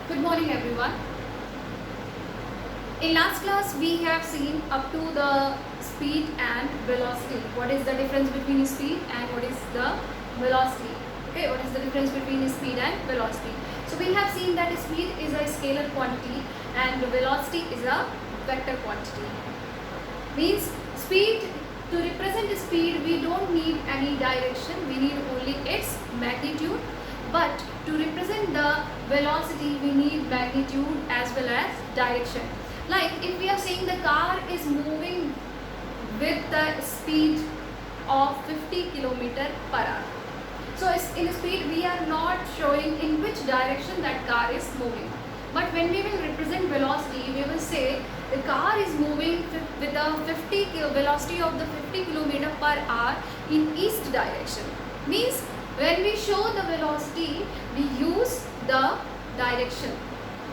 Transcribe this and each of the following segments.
Good morning everyone. In last class we have seen up to the speed and velocity. What is the difference between speed and what is the velocity? Okay, what is the difference between speed and velocity? So we have seen that speed is a scalar quantity and velocity is a vector quantity. Means speed, to represent speed we don't need any direction, we need only its magnitude. But to represent the velocity we need magnitude as well as direction. Like if we are saying the car is moving with the speed of 50 km per hour. So in speed we are not showing in which direction that car is moving. But when we will represent velocity, we will say the car is moving with the velocity of the 50 km per hour in east direction. Means when we show the velocity, we use the direction.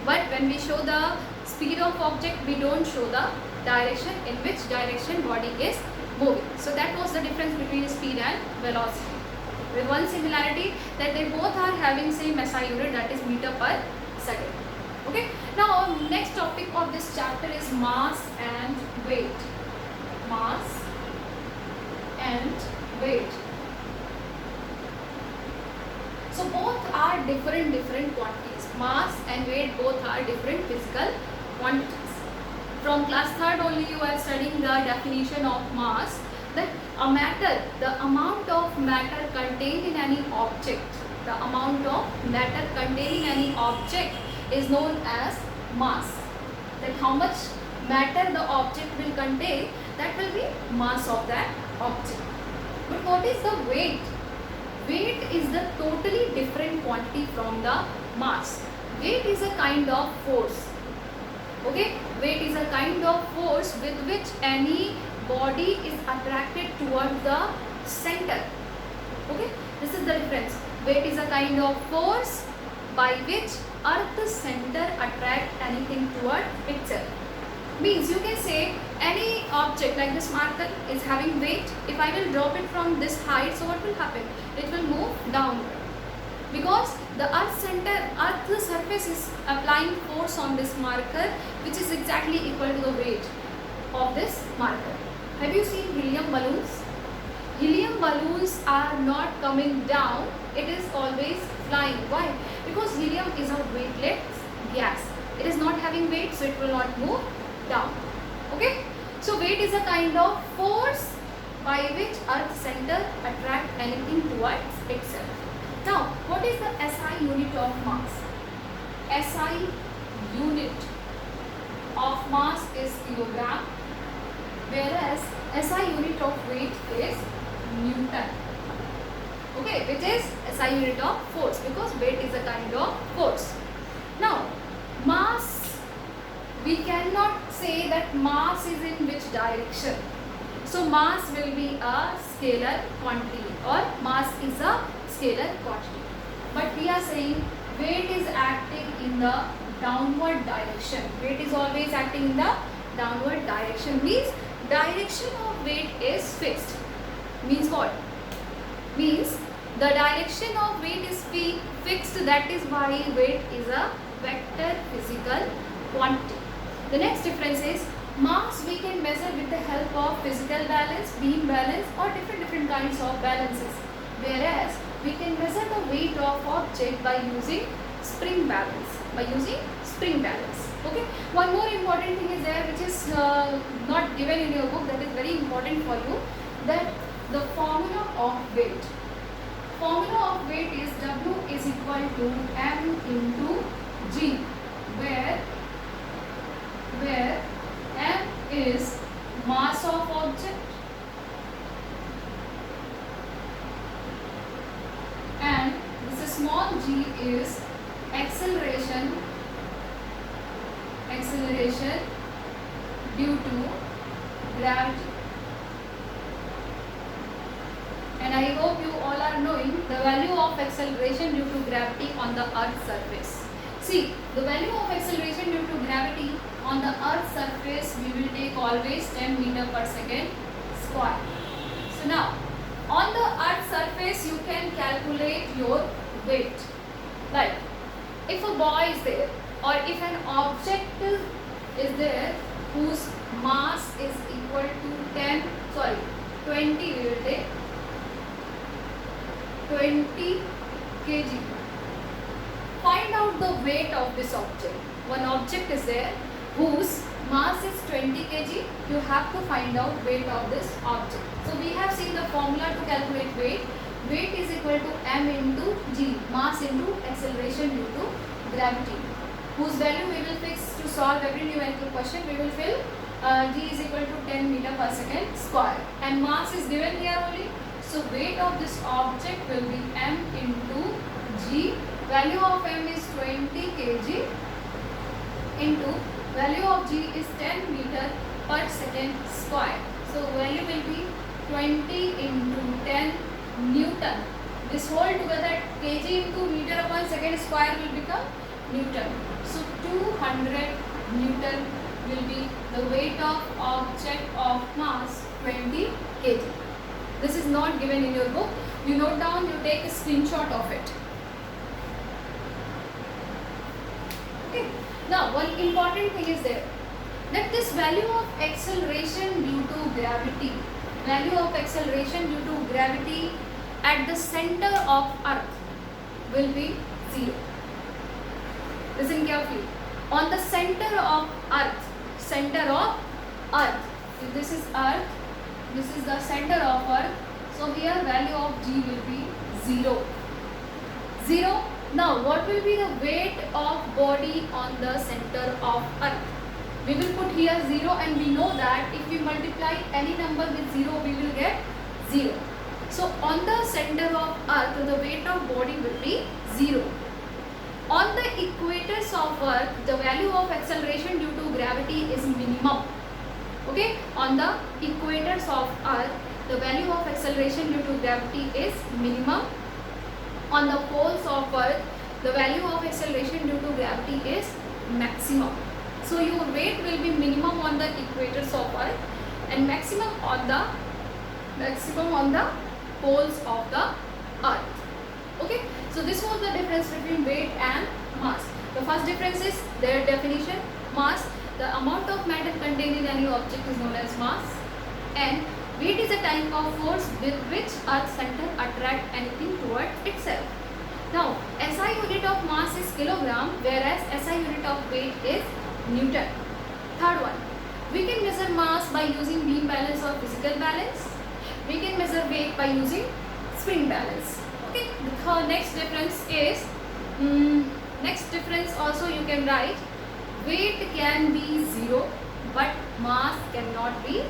But when we show the speed of object, we don't show the direction in which direction body is moving. So that was the difference between speed and velocity. With one similarity that they both are having same SI unit, that is meter per second. Okay. Now next topic of this chapter is mass and weight. Mass and weight. So both are different quantities. Mass and weight both are different physical quantities. From class 3rd only you are studying the definition of mass. That a matter, the amount of matter contained in any object, the amount of matter contained in any object is known as mass. That how much matter the object will contain, that will be mass of that object. But what is the weight? Weight is the totally different quantity from the mass. Weight is a kind of force. Okay, weight is a kind of force with which any body is attracted towards the center. Okay, this is the difference. Weight is a kind of force by which earth center attract anything toward itself. Means you can say any object like this marker is having weight. If I will drop it from this height, so what will happen? It will move downward. Because the earth center, earth's surface is applying force on this marker, which is exactly equal to the weight of this marker. Have you seen helium balloons? Helium balloons are not coming down, it is always flying. Why? Because helium is a weightless gas. It is not having weight, so it will not move down. Okay? So weight is a kind of force by which earth center attract anything towards itself. Now, what is the SI unit of mass? SI unit of mass is kilogram, whereas SI unit of weight is Newton. Okay, which is SI unit of force, because weight is a kind of force. Now, mass, we cannot say that mass is in which direction. So mass will be a scalar quantity, or mass is a scalar quantity. But we are saying weight is acting in the downward direction. Weight is always acting in the downward direction. Means direction of weight is fixed. Means what? Means the direction of weight is fixed. That is why weight is a vector physical quantity. The next difference is mass we can measure with the help of physical balance, beam balance, or different kinds of balances. Whereas we can measure the weight of object by using spring balance. Okay. One more important thing is there, which is not given in your book, that is very important for you. That the formula of weight. Formula of weight is W is equal to M into G, where M is mass of object and this small g is acceleration due to gravity. And I hope you all are knowing the value of acceleration due to gravity on the earth's surface. See, the value of acceleration due to gravity on the earth's surface we will take always 10 meter per second square. So now on the earth's surface you can calculate your weight. Like if a boy is there, or if an object is there whose mass is equal to 20, we will take 20 kg. Find out the weight of this object. One object is there whose mass is 20 kg. You have to find out weight of this object. So we have seen the formula to calculate weight. Weight is equal to m into g, mass into acceleration due to gravity, whose value we will fix to solve every numerical question. We will fill g is equal to 10 meter per second square, and mass is given here only. So weight of this object will be m into g. Value of m is 20 kg into value of g is 10 meter per second square. So value will be 20 into 10 Newton. This whole together kg into meter upon second square will become Newton. So 200 Newton will be the weight of object of mass 20 kg. This is not given in your book. You note down, you take a screenshot of it. Okay. Now one important thing is there, that this value of acceleration due to gravity, at the center of earth will be 0. Listen carefully. On the center of earth, if this is earth, this is the center of earth, so here value of g will be 0. Now what will be the weight of body on the center of earth? We will put here 0, and we know that if we multiply any number with 0, we will get 0. So on the center of earth, the weight of body will be 0. On the equators of earth, the value of acceleration due to gravity is minimum. Okay, on the equators of earth, the value of acceleration due to gravity is minimum. On the poles of earth, the value of acceleration due to gravity is maximum. So your weight will be minimum on the equators of earth and maximum on the poles of the earth. Okay, so this was the difference between weight and mass. The first difference is their definition. Mass, the amount of matter contained in any object, is known as mass, and weight is a type of force with which earth's center attracts anything towards itself. Now SI unit of mass is kilogram, whereas SI unit of weight is Newton. Third one, we can measure mass by using beam balance or physical balance. We can measure weight by using spring balance. Okay, the next difference is, also you can write, weight can be 0 but mass cannot be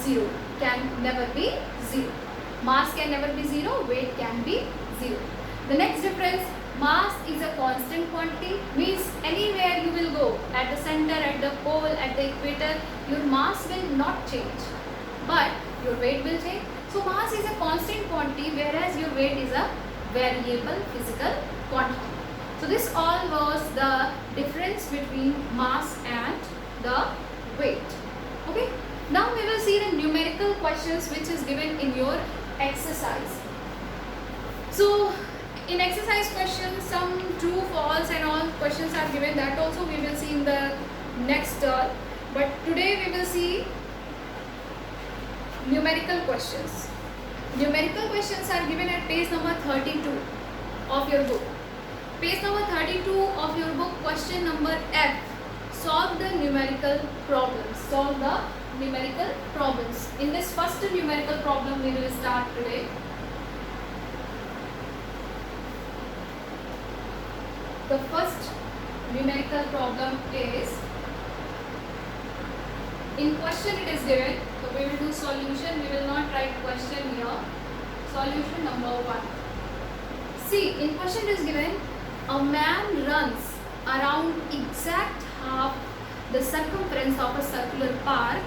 0. Can never be 0. Mass can never be 0, weight can be 0. The next difference, mass is a constant quantity, means anywhere you will go, at the center, at the pole, at the equator, your mass will not change, but your weight will change. So mass is a constant quantity, whereas your weight is a variable physical quantity. So this all was the difference between mass and the weight. Okay. Now we will see the numerical questions which is given in your exercise. So in exercise questions, some true, false and all questions are given. That also we will see in the next turn. But today we will see numerical questions. Numerical questions are given at page number 32 of your book. Page number 32 of your book, question number F. Solve the numerical problems. Solve the numerical problems. In this first numerical problem we will start today. The first numerical problem is, in question it is given, so we will do solution, we will not write question here. Solution number 1. See, in question it is given, a man runs around exact half the circumference of a circular park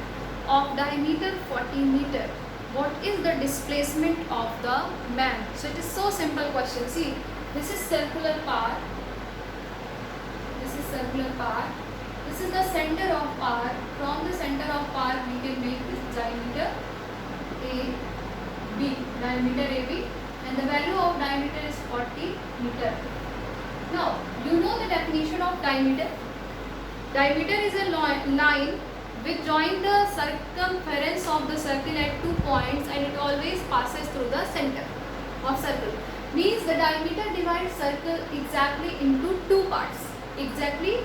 of diameter 40 meter. What is the displacement of the man? So it is so simple question. See, this is circular park. This is circular park. This is the center of park. From the center of park we can make this diameter AB. Diameter AB, and the value of diameter is 40 meter. Now you know definition of diameter. Diameter is a line which joins the circumference of the circle at 2 points and it always passes through the center of circle. Means the diameter divides circle exactly into two parts. Exactly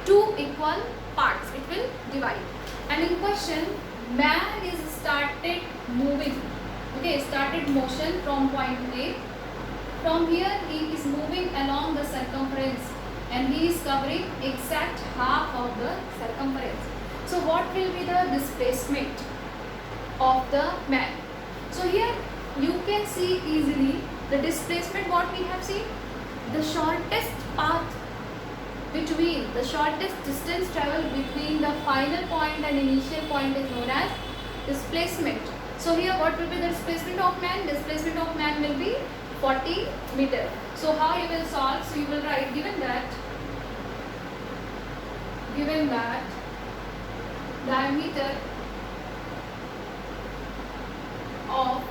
two equal parts it will divide. And in question, man is started moving. Okay, started motion from point A. From here he is moving along the circumference and he is covering exact half of the circumference. So what will be the displacement of the man? So here you can see easily the displacement what we have seen. The shortest path between, the shortest distance traveled between the final point and initial point is known as displacement. So here what will be the displacement of man? Displacement of man will be 40 meter. So how you will solve? So you will write given that diameter of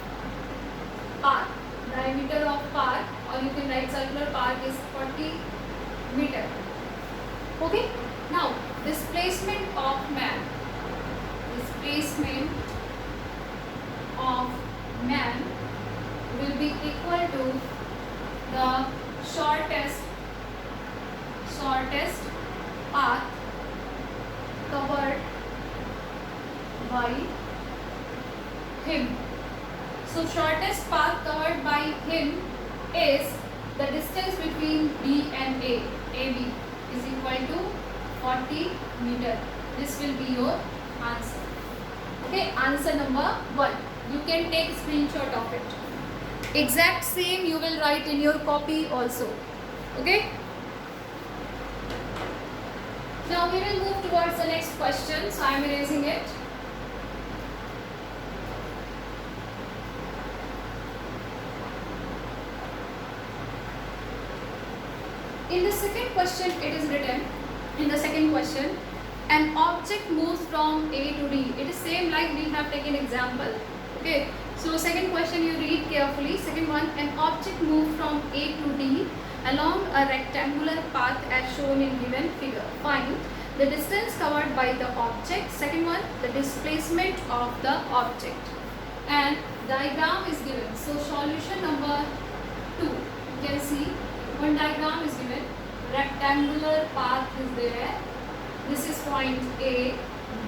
path, or you can write circular path is 40 meter. Okay, now displacement of man will be equal to the shortest path covered by him. So shortest path covered by him is the distance between B and A, AB is equal to 40 meter. This will be your answer. Okay, answer number 1. You can take screenshot of it. Exact same you will write in your copy also. Okay. Now we will move towards the next question. So I am erasing it. In the second question it is written, in the second question, an object moves from A to D. It is same like we have taken example. Okay. So second question you read carefully. Second one, an object moves from A to D along a rectangular path as shown in given figure. Find the distance covered by the object. Second one, the displacement of the object. And diagram is given. So solution number 2. You can see one diagram is given. Rectangular path is there. This is point A,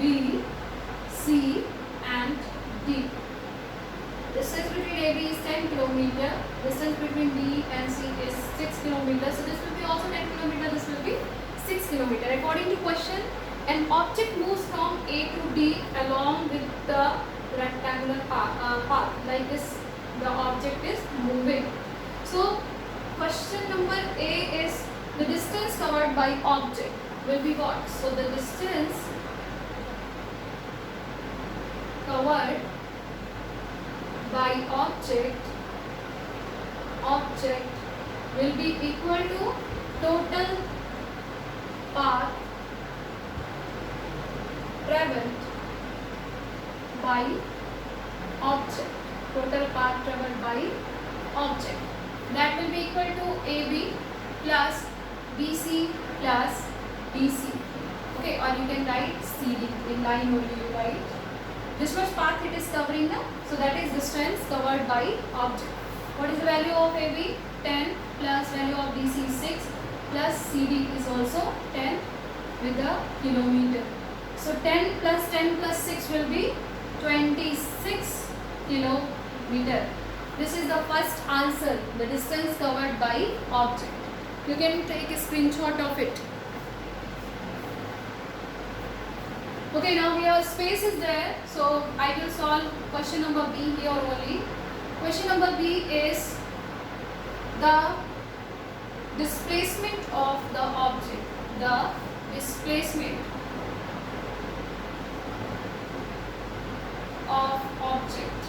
B, C and D. Distance between AB is 10 km. Distance between B and C is 6 km. So this will be also 10 km. This will be 6 km. According to question, an object moves from A to D along with the rectangular path. Like this, the object is moving. So question number A is the distance covered by object will be what? So the distance covered by object will be equal to total path traveled by object. Total path traveled by object. That will be equal to AB plus BC plus BC. Okay, or you can write CD in line only you write. This much path it is covering now. So that is distance covered by object. What is the value of AB? 10 plus value of BC is 6 plus CD is also 10 with the kilometer. So 10 plus 6 will be 26 kilometer. This is the first answer, the distance covered by object. You can take a screenshot of it. Okay, now here space is there. So I will solve question number B here only. Question number B is the displacement of the object. The displacement of object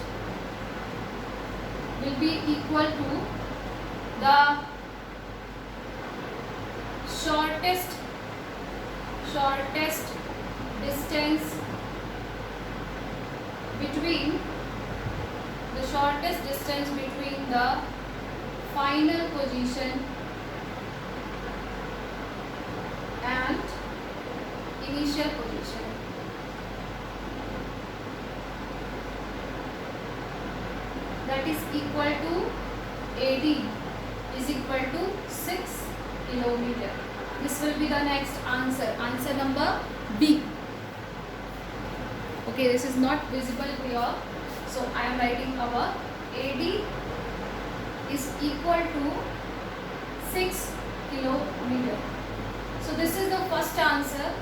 will be equal to the shortest distance between the final position be the next answer. Answer number B. Okay, this is not visible here. So I am writing our AD is equal to 6 kilometer. So this is the first answer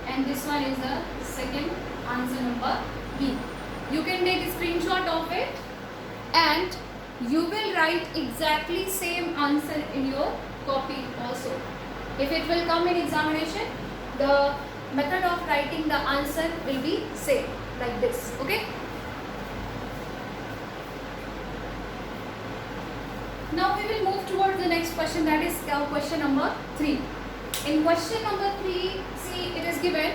and this one is the second answer, number B. You can take a screenshot of it and you will write exactly same answer in your copy also. If it will come in examination, the method of writing the answer will be same like this. Okay. Now we will move towards the next question, that is question number 3. In question number 3, see, it is given,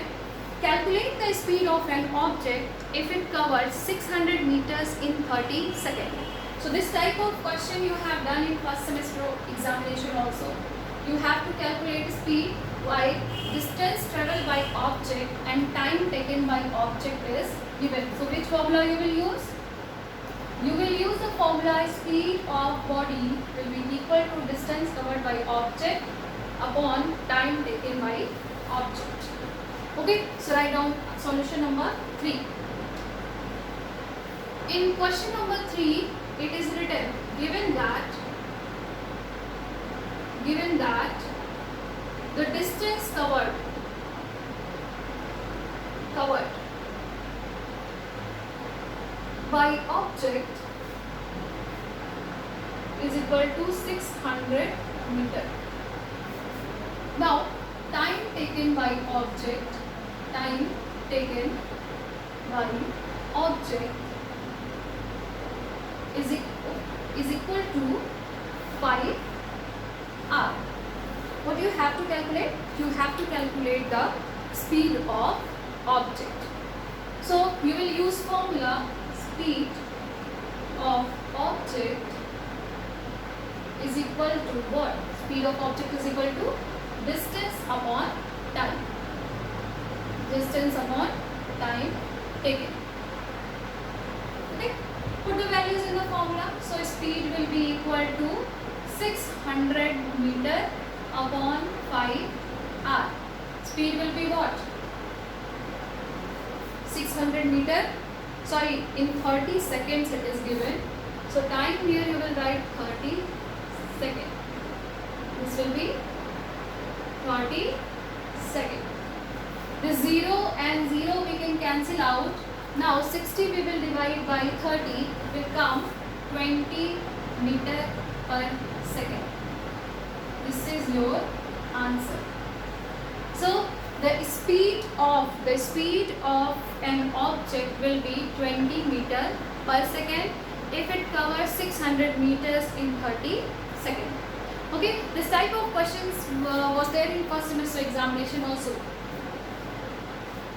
calculate the speed of an object if it covers 600 meters in 30 seconds. So this type of question you have done in first semester examination also. You have to calculate speed by distance traveled by object and time taken by object is given. So which formula you will use? You will use the formula speed of body will be equal to distance covered by object upon time taken by object. Okay, so write down solution number 3. In question number 3, it is written, given that the distance covered by object is equal to 600 meter. Now time taken by object is equal to 5 hours. What do you have to calculate? You have to calculate the speed of object. So you will use formula speed of object is equal to what? Speed of object is equal to distance upon time. Distance upon time taken. Okay. Put the values in the formula. So speed will be equal to 600 meter upon 5 hours. Speed will be what? 600 meter. Sorry, in 30 seconds it is given. So time here you will write 30 seconds. This will be 30 seconds. The 0 and 0 we can cancel out. Now 60 we will divide by 30 will come 20 meter per second. This is your answer. So the speed of an object will be 20 meter per second if it covers 600 meters in 30 seconds. Okay, this type of questions was there in first semester examination also.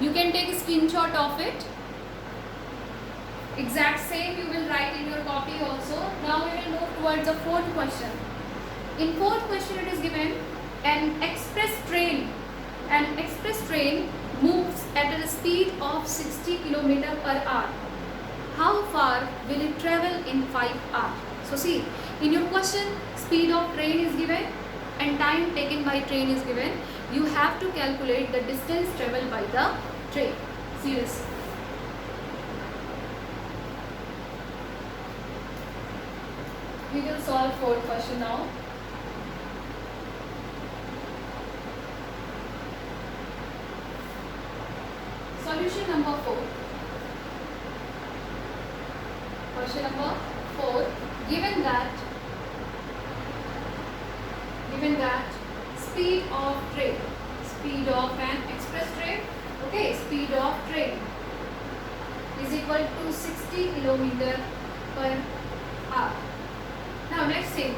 You can take a screenshot of it. Exact same you will write in your copy also. Now we will move towards the fourth question. In fourth question it is given, an express train moves at a speed of 60 km per hour. How far will it travel in 5 hours? So see, in your question, speed of train is given and time taken by train is given. You have to calculate the distance traveled by the train. See this. We will solve fourth question now. Solution number 4. Question number 4. Given that speed of an express train, okay, speed of train is equal to 60 km per hour. Now next thing,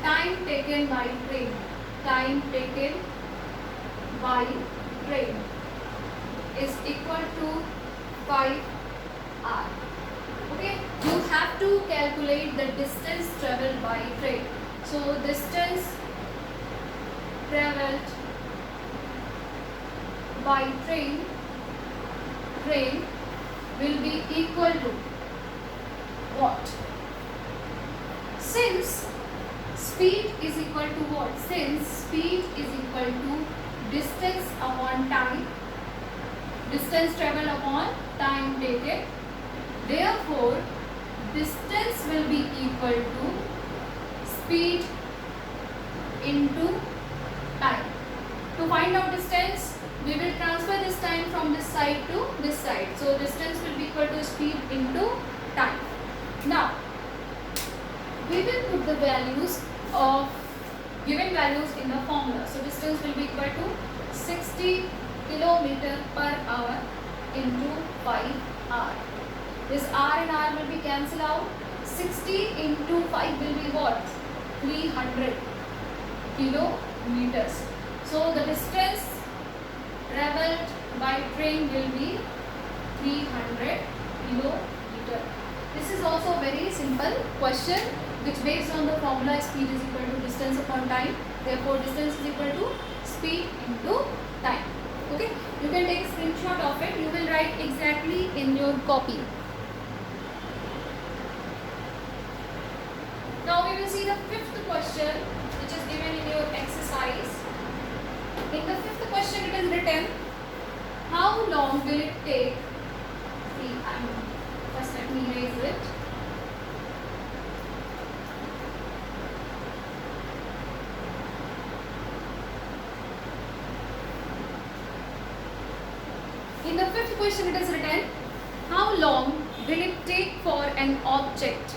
time taken by train is equal to 5 hours. Okay, you have to calculate the distance traveled by train. So distance traveled by train will be equal to what? Since speed is equal to what? Since speed is equal to distance upon time, distance travel upon time taken. Therefore, distance will be equal to speed into time. To find out distance, we will transfer this time from this side to this side. So distance will be equal to speed into time. Now, we will put the values of given values in the formula. So distance will be equal to 60 km per hour into 5 hour. This r and r will be cancelled out. 60 into 5 will be what? 300 kilometers. So the distance travelled by train will be 300 kilometer. This is also a very simple question which based on the formula speed is equal to distance upon time. Therefore, distance is equal to speed into time. Okay, you can take a screenshot of it. You will write exactly in your copy. Now we will see the fifth question which is given in your exercise. In the fifth question it is written, how long will it take? First let me erase it. In the fifth question it is written, how long will it take for an object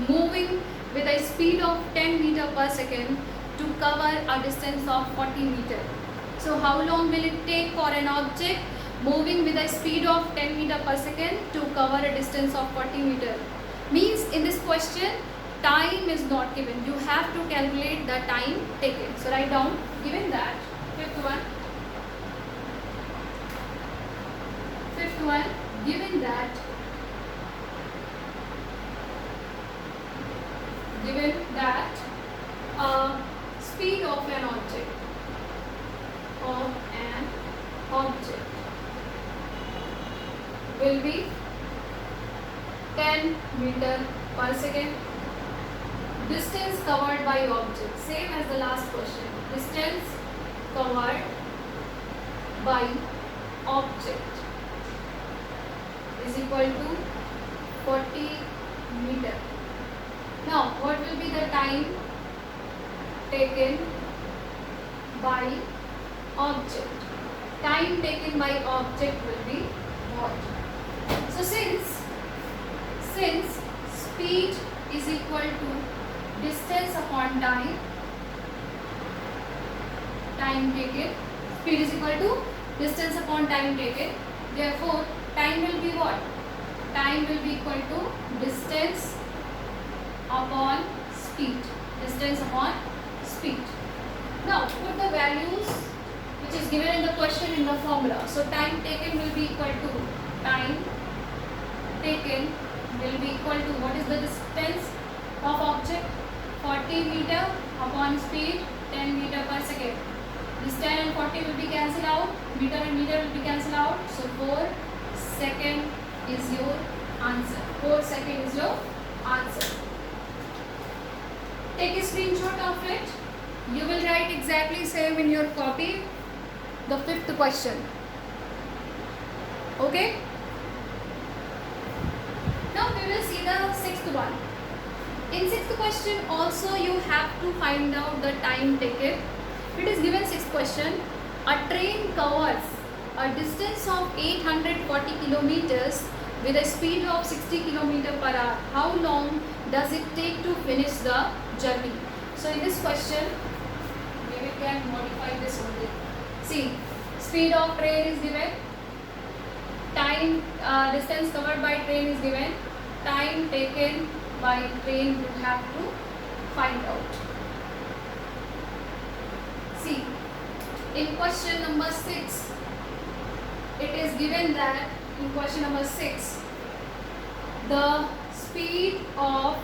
moving with a speed of 10 meter per second to cover a distance of 40 meter? So how long will it take for an object moving with a speed of 10 meter per second to cover a distance of 40 meter? Means in this question time is not given. You have to calculate the time taken. So write down, given that, fifth one, given that speed of an object will be 10 meter per second. Distance covered by object, same as the last question. Distance covered by object is equal to 40 meter. Now, what will be the time taken by object? Time taken by object will be what? So, since speed is equal to distance upon time taken, speed is equal to distance upon time taken. Therefore, time will be what? Time will be equal to distance upon speed. Distance upon speed. Now put the values which is given in the question in the formula. So time taken will be equal to time taken will be equal to what is the distance of object? 40 meter upon speed 10 meter per second. This 10 and 40 will be cancelled out. Meter and meter will be cancelled out. So 4 second is your answer. 4 second is your answer. Take a screenshot of it. You will write exactly same in your copy. The fifth question. Okay. Now we will see the sixth one. In sixth question also you have to find out the time taken. It is given sixth question. A train covers a distance of 840 kilometers with a speed of 60 km per hour. How long does it take to finish the journey? So in this question, we can modify this only. See, speed of train is given, time distance covered by train is given, time taken by train you have to find out. See, in question number 6, it is given that in question number 6, the speed of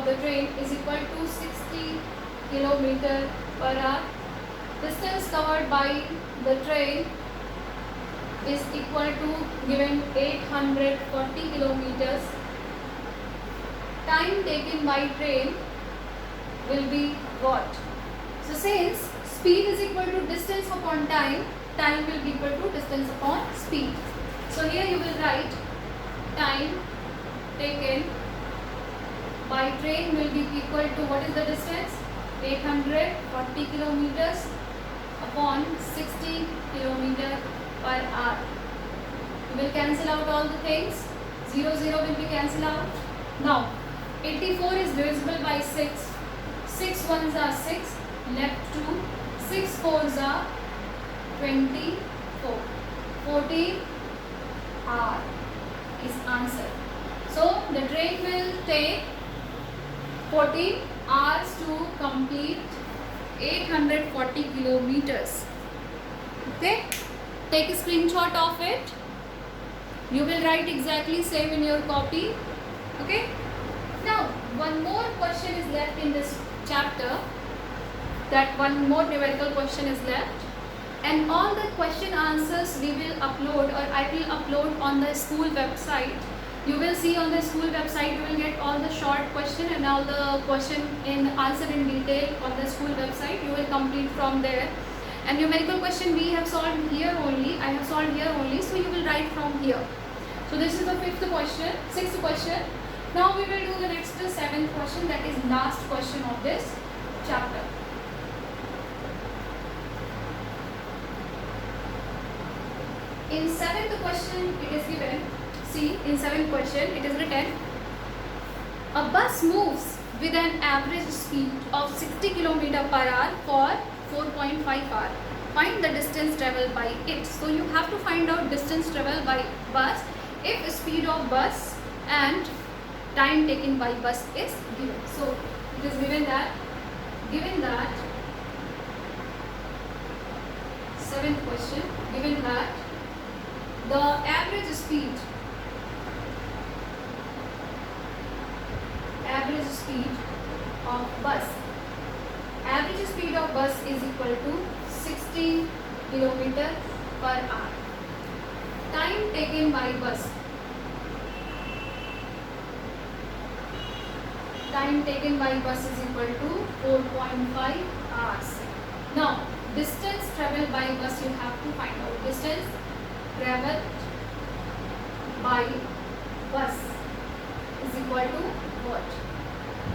the train is equal to 60 km per hour. Distance covered by the train is equal to given 840 kilometers. Time taken by train will be what? So since speed is equal to distance upon time, time will be equal to distance upon speed. So here you will write time taken by train will be equal to, what is the distance? 840 kilometers upon 60 kilometer per hour. You will cancel out all the things. 0 will be cancelled out. Now 84 is divisible by 6. 6 ones are 6, left 2. 6 fours are 24. 14 hour is answer. So the train will take 14 hours to complete 840 kilometers. Okay, take a screenshot of it. You will write exactly same in your copy. Okay, now one more question is left in this chapter. That one more numerical question is left, and all the question answers we will upload, or I will upload on the school website. You will see on the school website, you will get all the short question and all the question in answer in detail on the school website. You will complete from there. And numerical question we have solved here only. I have solved here only. So you will write from here. So this is the sixth question. Now we will do the next 7th question, that is last question of this chapter. In 7th question it is given. See, in 7th question it is written, a bus moves with an average speed of 60 km per hour for 4.5 hours. Find the distance traveled by it. So you have to find out distance traveled by bus if speed of bus and time taken by bus is given. So it is given that 7th question, given that the average speed of bus is equal to 60 km per hour. Time taken by bus is equal to 4.5 hours. Now distance traveled by bus you have to find out. Distance traveled by bus is equal to what?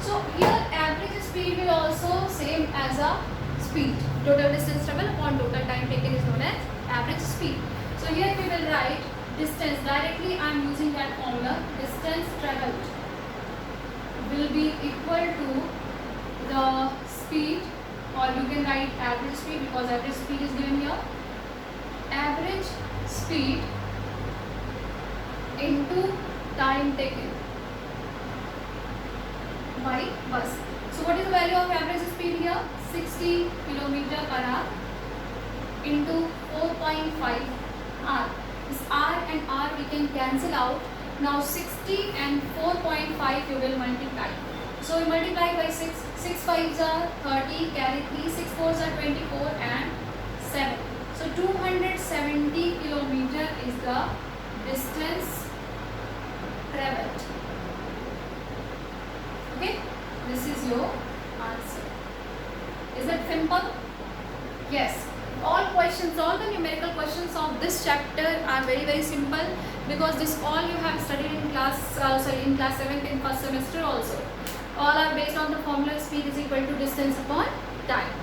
So here average speed will also same as a speed. Total distance traveled upon total time taken is known as average speed. So here we will write distance. Directly I am using that formula. Distance traveled will be equal to the speed, or you can write average speed because average speed is given here. Average speed into time taken by bus. So what is the value of average speed here? 60 km per hour into 4.5 r. This r and r we can cancel out. Now 60 and 4.5 you will multiply. So you multiply by 6. 6 5s are 30, carry 3, 6 4s are 24 and 7. So 270 km is the distance traveled. Okay, this is your answer. Is it simple? Yes. All the numerical questions of this chapter are very simple, because this all you have studied in class 7th in first semester also. All are based on the formula speed is equal to distance upon time.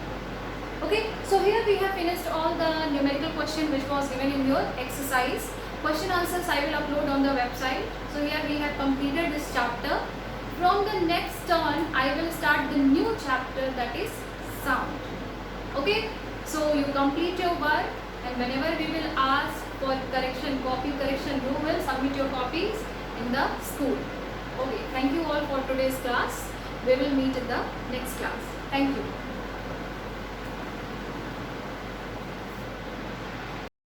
Okay, so here we have finished all the numerical question which was given in your exercise. Question answers I will upload on the website. So here we have completed this chapter. From the next turn I will start the new chapter, that is sound. Okay, so you complete your work, and whenever we will ask for correction, copy correction, you will submit your copies in the school. Okay, thank you all for today's class. We will meet in the next class. Thank you.